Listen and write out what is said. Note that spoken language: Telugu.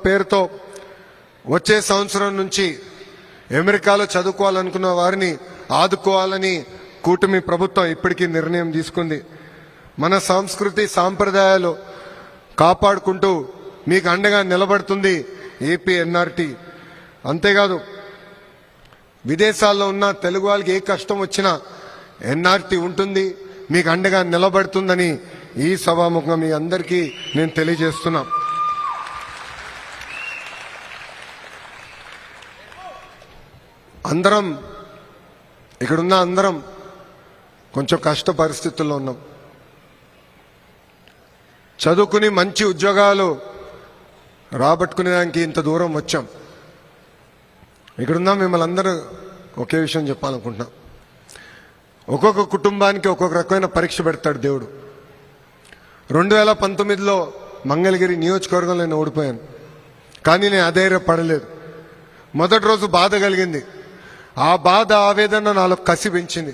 పేరుతో వచ్చే సంవత్సరం నుంచి అమెరికాలో చదువుకోవాలనుకున్న వారిని ఆదుకోవాలని కూటమి ప్రభుత్వం ఇప్పటికీ నిర్ణయం తీసుకుంది. మన సంస్కృతి సాంప్రదాయాలు కాపాడుకుంటూ మీకు అండగా నిలబడుతుంది ఏపీ ఎన్ఆర్టీ. అంతేకాదు విదేశాల్లో ఉన్న తెలుగు వాళ్ళకి ఏ కష్టం వచ్చినా ఎన్ఆర్టీ ఉంటుంది, మీకు అండగా నిలబడుతుందని ఈ సభాముఖంగా మీ అందరికీ నేను తెలియజేస్తున్నా. అందరం ఇక్కడున్న అందరం కొంచెం కష్ట పరిస్థితుల్లో ఉన్నాం. చదువుకుని మంచి ఉద్యోగాలు రాబట్టుకునేదానికి ఇంత దూరం వచ్చాం. ఇక్కడున్నా మిమ్మల్ని అందరూ ఒకే విషయం చెప్పాలనుకుంటున్నా. ఒక్కొక్క కుటుంబానికి ఒక్కొక్క రకమైన పరీక్ష పెడతాడు దేవుడు. 2019లో మంగళగిరి నియోజకవర్గంలో నేను ఓడిపోయాను, కానీ నేను అధైర్యపడలేదు. మొదటి రోజు బాధ కలిగింది. ఆ బాధ ఆవేదన నాలో కసి పెంచింది.